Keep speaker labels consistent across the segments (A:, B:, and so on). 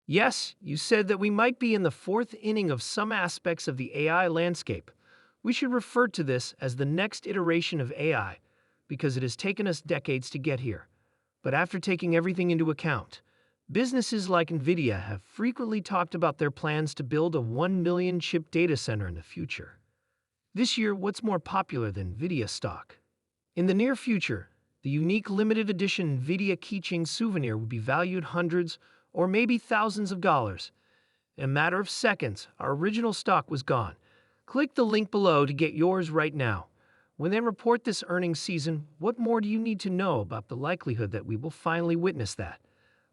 A: Yes, you said that we might be in the fourth inning of some aspects of the AI landscape. We should refer to this as the next iteration of AI because it has taken us decades to get here. But after taking everything into account, businesses like Nvidia have frequently talked about their plans to build a 1 million chip data center in the future. This year, what's more popular than Nvidia stock? In the near future, the unique limited edition Nvidia keychain souvenir would be valued hundreds or maybe thousands of dollars. In a matter of seconds, our original stock was gone. Click the link below to get yours right now. When they report this earnings season, what more do you need to know about the likelihood that we will finally witness that?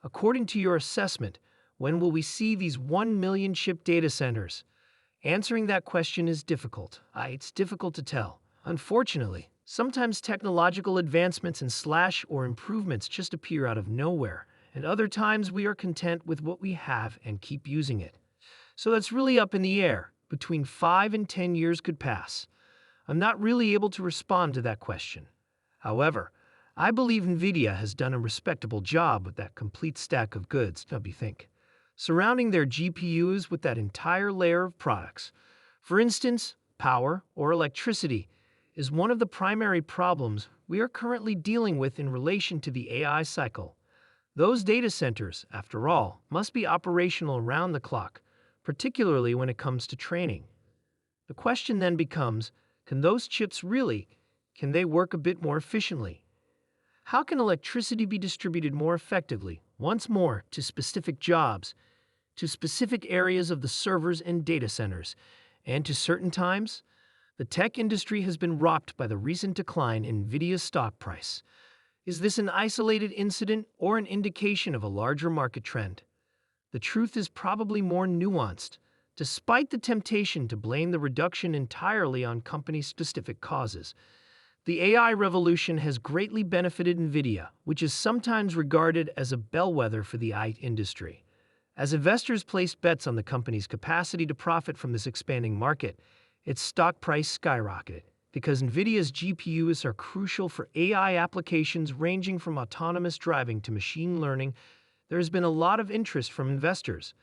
A: According to your assessment, when will we see these 1 million chip data centers? Answering that question is difficult. It's difficult to tell. Unfortunately, sometimes technological advancements and slash or improvements just appear out of nowhere, and other times we are content with what we have and keep using it. So that's really up in the air. Between 5 and 10 years could pass. I'm not really able to respond to that question. However, I believe Nvidia has done a respectable job with that complete stack of goods, don't you think? Surrounding their GPUs with that entire layer of products. For instance, power or electricity is one of the primary problems we are currently dealing with in relation to the AI cycle. Those data centers, after all, must be operational around the clock, particularly when it comes to training. The question then becomes, can those chips can they work a bit more efficiently? How can electricity be distributed more effectively, once more, to specific jobs, to specific areas of the servers and data centers, and to certain times? The tech industry has been rocked by the recent decline in Nvidia's stock price. Is this an isolated incident or an indication of a larger market trend? The truth is probably more nuanced, despite the temptation to blame the reduction entirely on company-specific causes. The AI revolution has greatly benefited Nvidia, which is sometimes regarded as a bellwether for the IT industry. As investors placed bets on the company's capacity to profit from this expanding market, its stock price skyrocketed. Because Nvidia's GPUs are crucial for AI applications ranging from autonomous driving to machine learning, there has been a lot of interest from investors.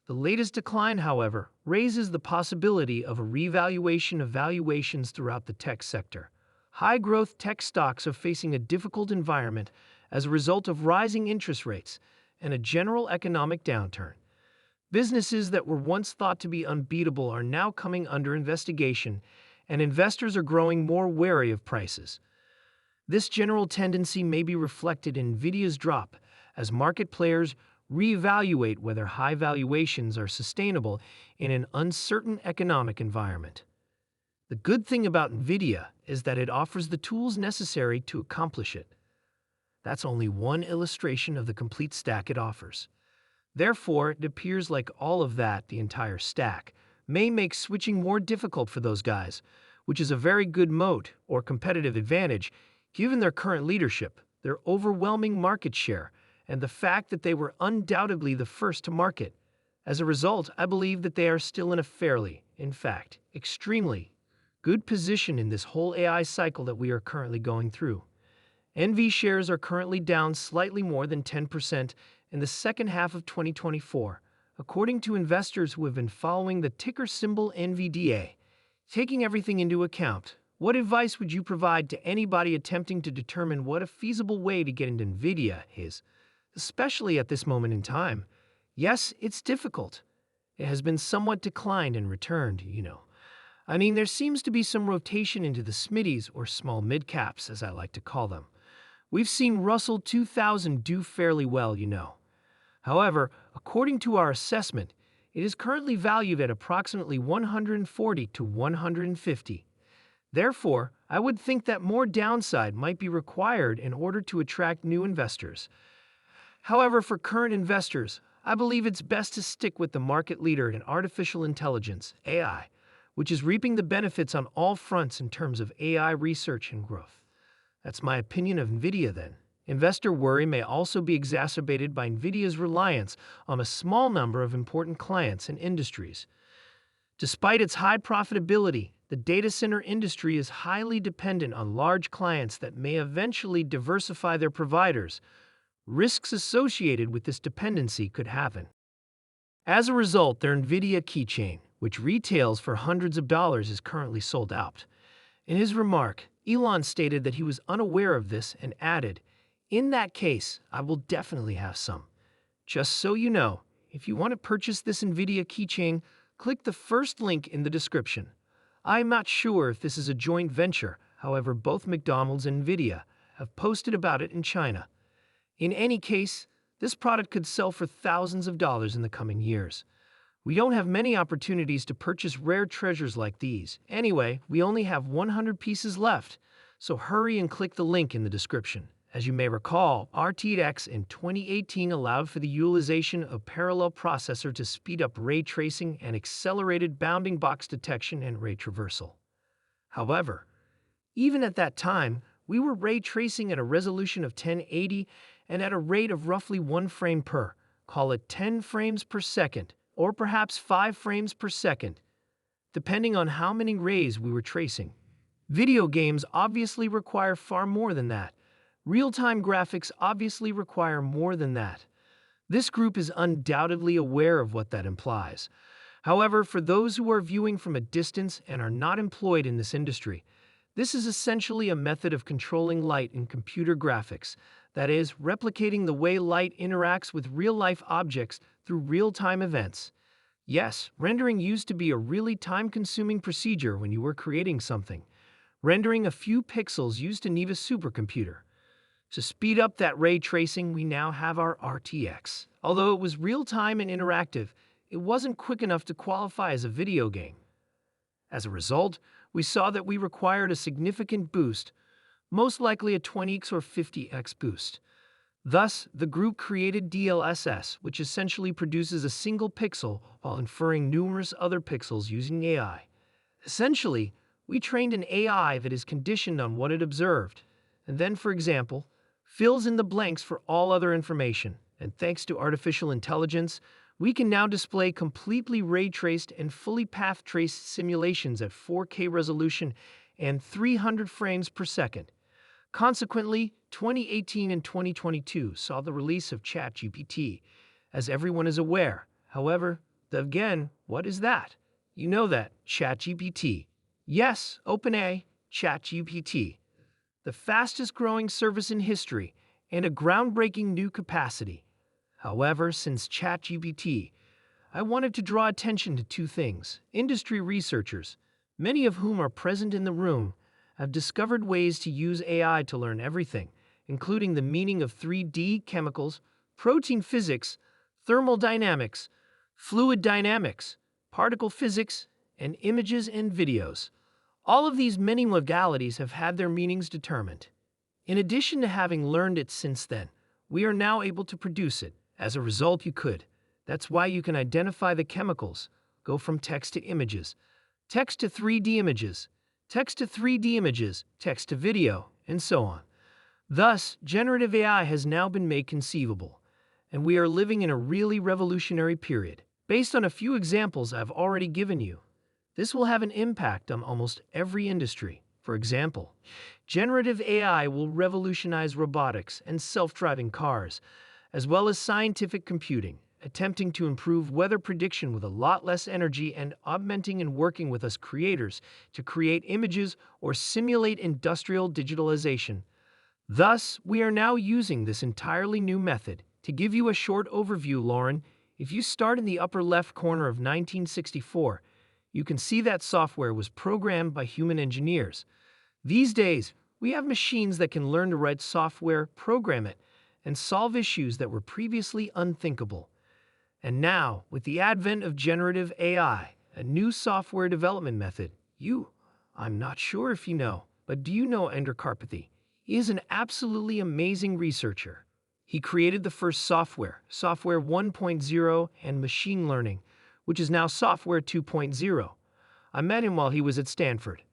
A: The latest decline, however, raises the possibility of a revaluation of valuations throughout the tech sector. High-growth tech stocks are facing a difficult environment as a result of rising interest rates and a general economic downturn. Businesses that were once thought to be unbeatable are now coming under investigation, and investors are growing more wary of prices. This general tendency may be reflected in Nvidia's drop as market players reevaluate whether high valuations are sustainable in an uncertain economic environment. The good thing about Nvidia is that it offers the tools necessary to accomplish it. That's only one illustration of the complete stack it offers. Therefore, it appears like all of that, the entire stack, may make switching more difficult for those guys, which is a very good moat or competitive advantage given their current leadership, their overwhelming market share, and the fact that they were undoubtedly the first to market. As a result, I believe that they are still in a fairly, in fact, extremely good position in this whole AI cycle that we are currently going through. NV shares are currently down slightly more than 10% in the second half of 2024, according to investors who have been following the ticker symbol NVDA. Taking everything into account, what advice would you provide to anybody attempting to determine what a feasible way to get into Nvidia is, especially at this moment in time? Yes, it's difficult. It has been somewhat declined and returned, there seems to be some rotation into the SMIDs, or small mid-caps, as I like to call them. We've seen Russell 2000 do fairly well, However, according to our assessment, it is currently valued at approximately 140 to 150. Therefore, I would think that more downside might be required in order to attract new investors. However, for current investors, I believe it's best to stick with the market leader in artificial intelligence, AI, which is reaping the benefits on all fronts in terms of AI research and growth. That's my opinion of Nvidia then. Investor worry may also be exacerbated by Nvidia's reliance on a small number of important clients and industries. Despite its high profitability, the data center industry is highly dependent on large clients that may eventually diversify their providers. Risks associated with this dependency could happen. As a result, their Nvidia keychain, which retails for hundreds of dollars, is currently sold out. In his remark, Elon stated that he was unaware of this and added, "In that case, I will definitely have some." Just so you know, if you want to purchase this Nvidia keychain, click the first link in the description. I'm not sure if this is a joint venture, however, both McDonald's and Nvidia have posted about it in China. In any case, this product could sell for thousands of dollars in the coming years. We don't have many opportunities to purchase rare treasures like these. Anyway, we only have 100 pieces left, so hurry and click the link in the description. As you may recall, RTX in 2018 allowed for the utilization of parallel processor to speed up ray tracing and accelerated bounding box detection and ray traversal. However, even at that time, we were ray tracing at a resolution of 1080 and at a rate of roughly 1 frame per, call it 10 frames per second, or perhaps 5 frames per second, depending on how many rays we were tracing. Video games obviously require far more than that. Real-time graphics obviously require more than that. This group is undoubtedly aware of what that implies. However, for those who are viewing from a distance and are not employed in this industry, this is essentially a method of controlling light in computer graphics, that is, replicating the way light interacts with real-life objects through real-time events. Yes, rendering used to be a really time-consuming procedure when you were creating something. Rendering a few pixels used to need a supercomputer. To speed up that ray tracing, we now have our RTX. Although it was real-time and interactive, it wasn't quick enough to qualify as a video game. As a result, we saw that we required a significant boost, most likely a 20x or 50x boost. Thus, the group created DLSS, which essentially produces a single pixel while inferring numerous other pixels using AI. Essentially, we trained an AI that is conditioned on what it observed, and then, for example, fills in the blanks for all other information. And thanks to artificial intelligence, we can now display completely ray-traced and fully path-traced simulations at 4K resolution and 300 frames per second. Consequently, 2018 and 2022 saw the release of ChatGPT, as everyone is aware. However, again, what is that? You know that, ChatGPT. Yes, OpenAI, ChatGPT. The fastest-growing service in history and a groundbreaking new capacity. However, since ChatGPT, I wanted to draw attention to two things. Industry researchers, many of whom are present in the room, have discovered ways to use AI to learn everything, including the meaning of 3D chemicals, protein physics, thermodynamics, fluid dynamics, particle physics, and images and videos. All of these many modalities have had their meanings determined. In addition to having learned it since then, we are now able to produce it. As a result, you could. That's why you can identify the chemicals, go from text to images, text to 3D images, text to 3D images, text to video, and so on. Thus, generative AI has now been made conceivable, and we are living in a really revolutionary period. Based on a few examples I've already given you, this will have an impact on almost every industry. For example, generative AI will revolutionize robotics and self-driving cars, as well as scientific computing, attempting to improve weather prediction with a lot less energy and augmenting and working with us creators to create images or simulate industrial digitalization. Thus, we are now using this entirely new method. To give you a short overview, Lauren, if you start in the upper left corner of 1964, you can see that software was programmed by human engineers. These days, we have machines that can learn to write software, program it, and solve issues that were previously unthinkable. And now, with the advent of generative AI, a new software development method, I'm not sure if you know, but do you know Ender Karpathy? He is an absolutely amazing researcher. He created the first software 1.0, and machine learning, which is now software 2.0. I met him while he was at Stanford.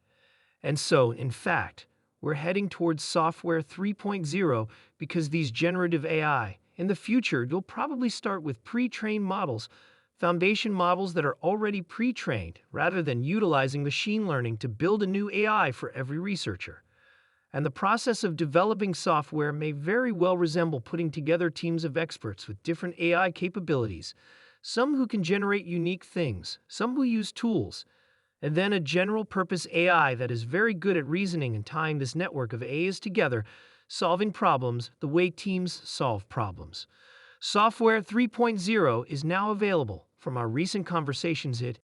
A: And so, in fact, we're heading towards software 3.0 because these generative AI, in the future, you'll probably start with pre-trained models, foundation models that are already pre-trained, rather than utilizing machine learning to build a new AI for every researcher. And the process of developing software may very well resemble putting together teams of experts with different AI capabilities. some who can generate unique things, some who use tools, and then a general-purpose AI that is very good at reasoning and tying this network of AIs together, solving problems the way teams solve problems. Software 3.0 is now available. From our recent conversations, it